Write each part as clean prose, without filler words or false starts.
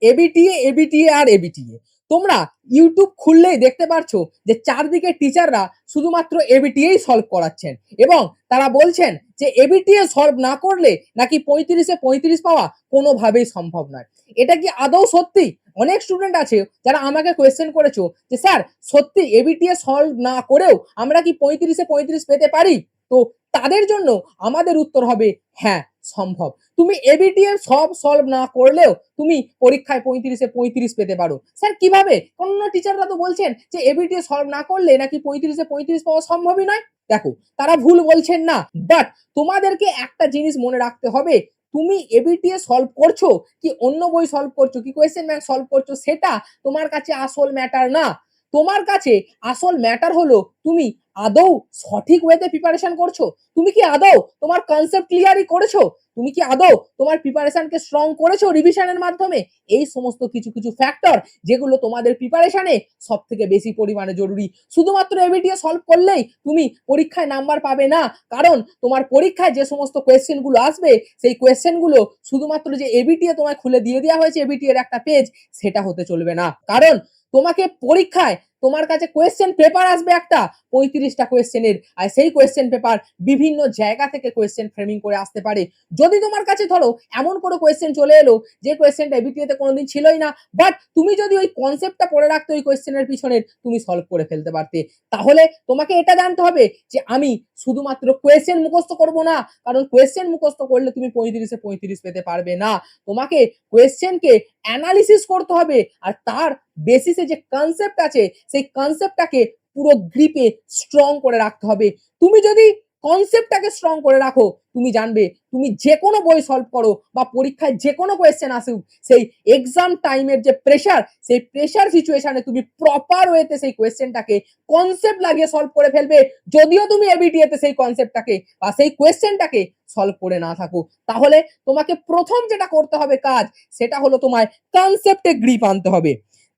ABTA, ABTA আর ABTA. তোমরা YouTube খুললেই দেখতে পারছো যে চারদিকে টিচাররা শুধুমাত্র এবিটিএই সলভ করাচ্ছেন এবং তারা বলছেন যে এবিটিএ সলভ না করলে নাকি 35-এ 35 পাওয়া কোনোভাবেই সম্ভব নয়। এটা কি আদৌ সত্যি? অনেক স্টুডেন্ট আছে যারা আমাকে কোয়েশ্চেন করেছো যে স্যার সত্যি এবিটিএ সলভ না করেও আমরা কি 35-এ 35 পেতে পারি? তো তাদের জন্য আমাদের উত্তর হবে হ্যাঁ, সম্ভব। তুমি এবিটিএ সব সলভ না করলেও তুমি পরীক্ষায় 35-এ 35 পেতে পারো। স্যার কিভাবে? অন্য টিচাররা তো বলছেন যে এবিটিএ সলভ না করলে নাকি 35-এ 35 পাওয়া সম্ভবই নয়। দেখো, তারা ভুল বলছেন না। বাট তোমাদেরকে একটা জিনিস মনে রাখতে হবে, তুমি এবিটিএ সলভ করছো কি অন্য বই সলভ করছো, কি কোয়েশ্চেন ব্যাংক সলভ করছো সেটা তোমার কাছে আসল ম্যাটার না। তোমার কাছে আসল ম্যাটার হলো তুমি আদৌ সঠিক ওয়েতে প্রিপারেশন করছো? তুমি কি আদৌ তোমার কনসেপ্ট ক্লিয়ারই করেছো? তুমি কি আদৌ তোমার প্রিপারেশনকে স্ট্রং করেছো রিভিশনের মাধ্যমে? এই সমস্ত কিছু কিছু ফ্যাক্টর যেগুলো তোমাদের প্রিপারেশনে সবথেকে বেশি পরিমাণে জরুরি। শুধুমাত্র এবিটিএ সলভ করলেই তুমি পরীক্ষায় নাম্বার পাবে না। কারণ তোমার পরীক্ষায় যে সমস্ত কোয়েশ্চেন গুলো আসবে সেই কোয়েশ্চেন গুলো শুধুমাত্র যে এবিটিএ তোমায় খুলে দিয়ে দেওয়া হয়েছে এবিটিএর একটা পেজ, সেটা হতে চলবে না। কারণ তোমাকে পরীক্ষায় তোমার কাছে কোয়েশ্চেন পেপার আসবে একটা 35টা কোয়েশ্চেনের, আর সেই কোয়েশ্চেন পেপার বিভিন্ন জায়গা থেকে কোয়েশ্চেন ফ্রেমিং করে আসতে পারে। যদি তোমার কাছে ধরো এমন কোনো কোয়েশ্চেন চলে এলো যে কোয়েশ্চেনটা এবিটিএতে কোনোদিন ছিলই না, বাট তুমি যদি ওই কনসেপ্টটা পড়ে রাখতে ওই কোয়েশ্চেনের পিছনে, তুমি সলভ করে ফেলতে পারতে। তাহলে তোমাকে এটা জানতে হবে যে আমি শুধুমাত্র কোয়েশ্চেন মুখস্থ করব না, কারণ কোয়েশ্চেন মুখস্থ করলে তুমি 35-এ 35 পেতে পারবে না। তোমাকে কোয়েশ্চেনকে অ্যানালিসিস করতে হবে আর তার বেসিসে যে কনসেপ্ট আছে সেই কনসেপ্টটাকে পুরো গ্রিপে স্ট্রং করে রাখতে হবে। তুমি যদি কনসেপ্টটাকে স্ট্রং করে রাখো, তুমি জানবে তুমি যে কোনো বই সলভ করো বা পরীক্ষায় যে কোনো কোয়েশ্চেন আসুক, সেই এক্সাম টাইমের যে প্রেশার, সেই প্রেশার সিচুয়েশনে তুমি প্রপার ওয়েতে সেই কোয়েশ্চেনটাকে কনসেপ্ট লাগিয়ে সলভ করে ফেলবে। যদিও তুমি এবিটিএতে সেই কনসেপ্টটাকে বা সেই কোয়েশ্চেনটাকে সলভ করে না থাকো, তাহলে তোমাকে প্রথম যেটা করতে হবে কাজ, সেটা হলো তোমায় কনসেপ্টে গ্রিপ আনতে হবে।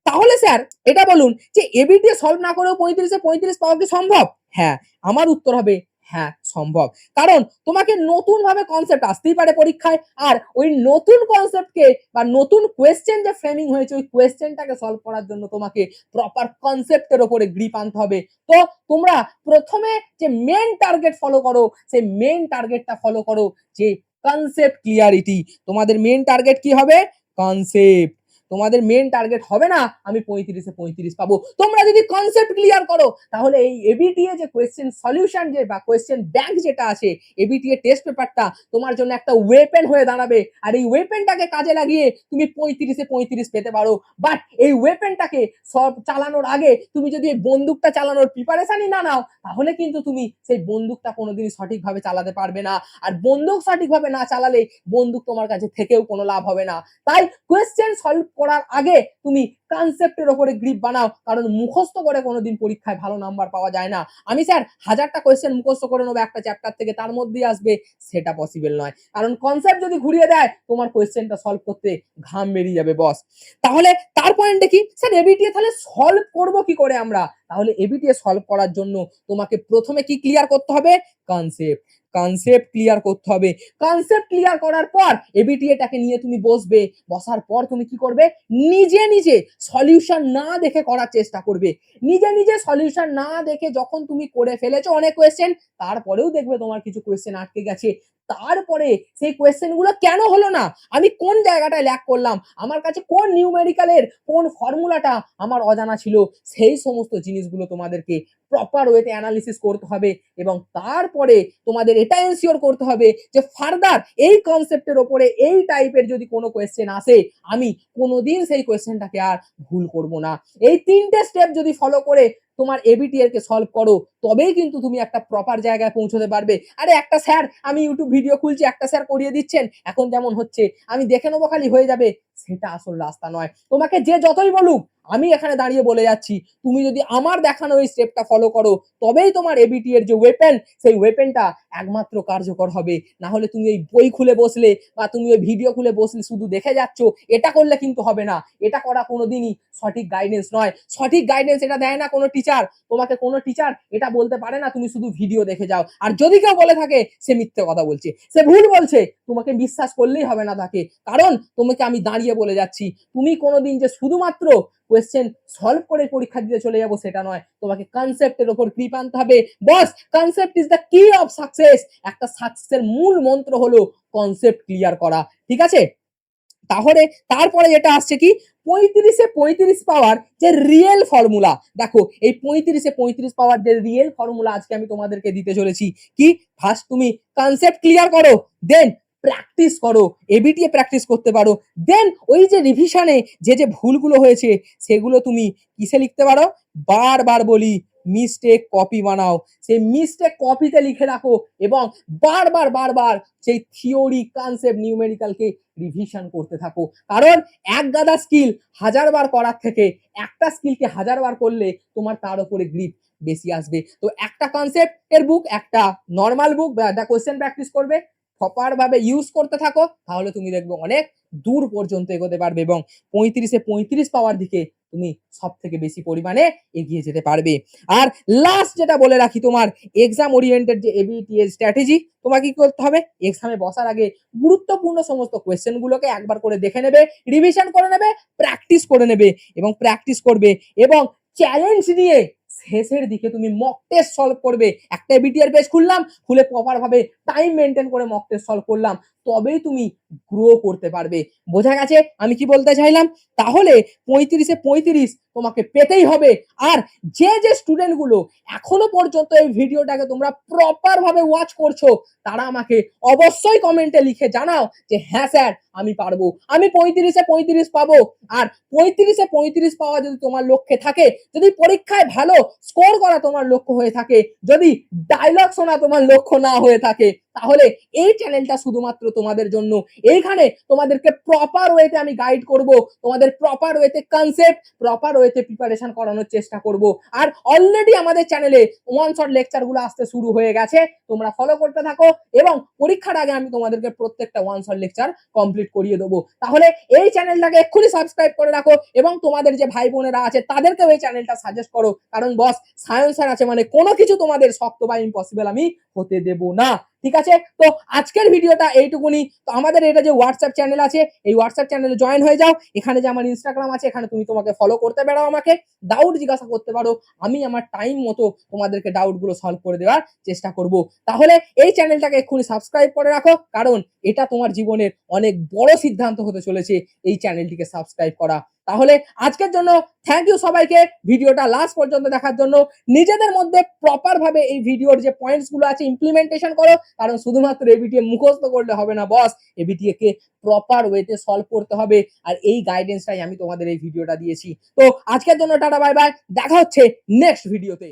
তাহলে স্যার এটা বলুন যে এবিটিএ সলভ না করেও 35-এ 35 পাওয়া কি সম্ভব? হ্যাঁ, আমার উত্তর হবে হ্যাঁ, সম্ভব। কারণ তোমাকে নতুন ভাবে কনসেপ্ট আসতেই পারে পরীক্ষায়, আর ওই নতুন কনসেপ্টকে বা নতুন কোয়েশ্চেন যে ফ্রেমিং হয়েছে ওই কোয়েশ্চেনটাকে সলভ করার জন্য তোমাকে প্রপার কনসেপ্টের উপরে গ্রিপ আনতে হবে। তো তোমরা প্রথমে যে মেইন টার্গেট ফলো করো, সেই মেইন টার্গেটটা ফলো করো যে কনসেপ্ট ক্লিয়ারিটি। তোমাদের মেইন টার্গেট কি হবে? কনসেপ্ট। তোমাদের মেইন টার্গেট হবে না আমি 35-এ 35 পাবো। তোমরা যদি কনসেপ্ট ক্লিয়ার করো, তাহলে এই এবিটিএ যে কোয়েশ্চেন সলিউশন যে বা কোয়েশ্চেন ব্যাংক যেটা আছে, এবিটিএ টেস্ট পেপারটা তোমার জন্য একটা ওয়েপেন হয়ে দাঁড়াবে। আর এই ওয়েপেনটাকে কাজে লাগিয়ে তুমি 35-এ 35 পেতে পারো। বাট এই ওয়েপেনটাকে সব চালানোর আগে তুমি যদি এই বন্দুকটা চালানোর প্রিপারেশনই না নাও, তাহলে কিন্তু তুমি সেই বন্দুকটা কোনোদিনই সঠিকভাবে চালাতে পারবে না। আর বন্দুক সঠিকভাবে না চালালে বন্দুক তোমার কাছে থেকেও কোনো লাভ হবে না। তাই কোয়েশ্চেন সলভ করার আগে তুমি কনসেপ্টের উপরে গ্রিপ বানাও, কারণ মুখস্থ করে কোনোদিন পরীক্ষায় ভালো নাম্বার পাওয়া যায় না। আমি স্যার 1000টা কোয়েশ্চেন মুখস্থ করে নেবো একটা চ্যাপ্টার থেকে, তার মধ্যেই আসবে, সেটা পসিবল নয়। কারণ কনসেপ্ট যদি ঘুরিয়ে দেয়, তোমার কোয়েশ্চেনটা সলভ করতে ঘাম বেরিয়ে যাবে বস। তাহলে তার পয়েন্টে কি স্যার এবিটিএ তাহলে সলভ করব কি করে আমরা? তাহলে এবিটিএ সলভ করার জন্য তোমাকে প্রথমে কি ক্লিয়ার করতে হবে? কনসেপ্ট। কনসেপ্ট ক্লিয়ার করতে হবে। কনসেপ্ট ক্লিয়ার করার পর এবিটিএটাকে নিয়ে তুমি বসবে। বসার পর তুমি কি করবে? নিজে নিজে সলিউশন না দেখে করার চেষ্টা করবে। নিজে নিজে সলিউশন না দেখে যখন তুমি করে ফেলেছো অনেক কোয়েশ্চেন, তারপরেও দেখবে তোমার কিছু কোয়েশ্চেন আটকে গেছে। তারপরে সেই কোয়েশ্চেন গুলো কেন হলো না, আমি কোন জায়গাটায় ল্যাক করলাম, আমার কাছে কোন নিউমেরিক্যালের কোন ফর্মুলাটা আমার অজানা ছিল, সেই সমস্ত জিনিসগুলো তোমাদেরকে প্রপার ওয়েতে অ্যানালিসিস করতে হবে। এবং তারপরে তোমাদের এটা এনশিওর করতে হবে যে ফার্দার এই কনসেপ্টের ওপরে এই টাইপের যদি কোনো কোয়েশ্চেন আসে, আমি কোনোদিন সেই কোয়েশ্চেনটাকে আর ভুল করব না। এই 3টে স্টেপ যদি ফলো করে তোমার এবিটিএর কে সলভ করো, তবেই কিন্তু তুমি একটা প্রপার জায়গায় পৌঁছতে পারবে। আরে একটা স্যার আমি ইউটিউব ভিডিও খুলছি, একটা স্যার করিয়ে দিচ্ছেন, এখন যেমন হচ্ছে আমি দেখে নেবো খালি হয়ে যাবে, সেটা আসল রাস্তা নয়। তোমাকে যে যতই বলুক, আমি এখানে দাঁড়িয়ে বলে যাচ্ছি, তুমি যদি আমার দেখানো এই স্টেপটা ফলো করো, তবেই তোমার এবিটি এর যে ওয়েপেন, সেই ওয়েপেনটা একমাত্র কার্যকর হবে। না হলে তুমি ওই বই খুলে বসলে বা তুমি ওই ভিডিও খুলে বসলে শুধু দেখে যাচ্ছ, এটা করলে কিন্তু হবে না। এটা করা কোনোদিনই সঠিক গাইডেন্স নয়। সঠিক গাইডেন্স এটা দেয় না কোনো টিচার। তোমাকে কোনো টিচার এটা বলতে পারে না তুমি শুধু ভিডিও দেখে যাও। আর যদি কেউ বলে থাকে সে মিথ্যে কথা বলছে, সে ভুল বলছে, তোমাকে বিশ্বাস করলেই হবে না তাকে। কারণ তোমাকে আমি দাঁড়িয়ে দিয়ে বলে যাচ্ছি, তুমি কোনোদিন যে শুধুমাত্র কোয়েশ্চেন সলভ করে পরীক্ষা দিতে চলে যাবো সেটা নয়, তোমাকে কনসেপ্টের উপর গ্রিপ আনতে হবে। বস, কনসেপ্ট ইজ দ্য কি অফ সাকসেস। একটা সাকসেসের মূল মন্ত্র হলো কনসেপ্ট ক্লিয়ার করা, ঠিক আছে? তাহলে তারপরে যেটা আসছে কি, 35-এ 35 পাওয়ার যে রিয়েল ফর্মুলা, দেখো এই 35-এ 35 পাওয়ার যে রিয়েল ফর্মুলা আজকে আমি তোমাদেরকে দিতে চলেছি। কি, ফার্স্ট তুমি কনসেপ্ট ক্লিয়ার করো, দেন প্র্যাকটিস করো, এবিটিএ প্র্যাকটিস করতে পারো, দেন ওই যে রিভিশনে যে ভুলগুলো হয়েছে সেগুলো তুমি কিসে লিখতে পারো, বারবার বলি মিস্টেক কপি বানাও, সেই মিস্টেক কপিতে লিখে রাখো এবং বারবার বারবার সেই থিওরি কনসেপ্ট নিউমেরিক্যালকে রিভিশন করতে থাকো। কারণ এক গাদা স্কিল হাজারবার করার থেকে একটা স্কিলকে হাজারবার করলে তোমার তার উপরে গ্রিপ বেশি আসবে। তো একটা কনসেপ্টের বুক, একটা নর্মাল বুক বা একটা কোশ্চেন প্র্যাকটিস করবে, প্রপার ভাবে ইউজ করতে থাকো, তাহলে তুমি দেখবে অনেক দূর পর্যন্ত এগোতে পারবে এবং 35-এ 35 পাওয়ার দিকে তুমি সব থেকে বেশি পরিমাণে এগিয়ে যেতে পারবে। আর লাস্ট যেটা বলে রাখি, তোমার এক্সাম ওরিয়েন্টেড যে এবিটিএ স্ট্র্যাটেজি, তোমাকে কি করতে হবে, এক্সামে বসার আগে গুরুত্বপূর্ণ সমস্ত কোয়েশ্চেন গুলোকে একবার করে দেখে নেবে, রিভিশন করে নেবে, প্র্যাকটিস করে নেবে এবং প্র্যাকটিস করবে এবং চ্যালেঞ্জ নিয়ে শেষের দিকে তুমি মক টেস্ট সলভ করবে। একটা এবিটিএর পেজ খুললাম, খুলে প্রপার ভাবে টাইম মেনটেন করে মক টেস্ট সলভ করলাম, তবেই তুমি গ্রো করতে পারবে। বোঝা গেছে আমি কি বলতে চাইলাম? তাহলে 35-এ 35 তোমাকে পেতেই হবে। আর যে স্টুডেন্ট গুলো এখনো পর্যন্ত এই ভিডিওটাকে তোমরা প্রপার ভাবে ওয়াচ করছো, তারা আমাকে অবশ্যই কমেন্টে লিখে জানাও যে হ্যাঁ স্যার আমি পারবো, আমি 35-এ 35 পাবো। আর 35-এ 35 পাওয়া যদি তোমার লক্ষ্যে থাকে, যদি পরীক্ষায় ভালো স্কোর করা তোমার লক্ষ্য হয়ে থাকে, যদি ডায়লগ শোনা তোমার লক্ষ্য না হয়ে থাকে, তাহলে এই চ্যানেলটা শুধুমাত্র তোমাদের জন্য। এইখানে তোমাদেরকে প্রপার ওয়েতে আমি গাইড করব, তোমাদের প্রপার ওয়েতে কনসেপ্ট, প্রপার ওয়েতে প্রিপারেশন করানোর চেষ্টা করব। আর অলরেডি আমাদের চ্যানেলে ওয়ান শট লেকচার গুলো আসতে শুরু হয়ে গেছে, তোমরা ফলো করতে থাকো এবং পরীক্ষার আগে আমি তোমাদেরকে প্রত্যেকটা ওয়ান শট লেকচার কমপ্লিট করিয়ে দেবো। তাহলে এই চ্যানেলটাকে এক্ষুনি সাবস্ক্রাইব করে রাখো এবং তোমাদের যে ভাই বোনেরা আছে তাদেরকেও এই চ্যানেলটা সাজেস্ট করো, কারণ বস সায়েন্সার আছে মানে কোনো কিছু তোমাদের শক্ত বা ইম্পসিবল আমি হতে দেব না। ঠিক আছে, তো আজকের ভিডিওটা এইটুকুনি। তো আমাদের এটা যে হোয়াটসঅ্যাপ চ্যানেল আছে, এই হোয়াটসঅ্যাপ চ্যানেলে জয়েন হয়ে যাও। এখানে যে আমার ইনস্টাগ্রাম আছে, এখানে তুমি তোমাকে ফলো করতে পারো, আমাকে ডাউট জিজ্ঞাসা করতে পারো, আমি আমার টাইম মতো তোমাদেরকে ডাউট গুলো সলভ করে দেওয়ার চেষ্টা করব। তাহলে এই চ্যানেলটাকে এক্ষুনি সাবস্ক্রাইব করে রাখো, কারণ এটা তোমার জীবনের অনেক বড় সিদ্ধান্ত হতে চলেছে এই চ্যানেলটিকে সাবস্ক্রাইব করা। তাহলে আজকের জন্য থ্যাংক ইউ সবাইকে ভিডিওটা লাস্ট পর্যন্ত দেখার জন্য। নিজেদের মধ্যে প্রপার ভাবে এই ভিডিওর যে পয়েন্টস গুলো আছে ইমপ্লিমেন্টেশন করো, কারণ শুধুমাত্র এবিটিএ মুখস্থ করলে হবে না বস, এবিটিএ কে প্রপার ওয়েতে সলভ করতে হবে। আর এই গাইডেন্সটাই আমি তোমাদের এই ভিডিওটা দিয়েছি। তো আজকের জন্য টাটা বাই বাই, দেখা হচ্ছে নেক্সট ভিডিওতে।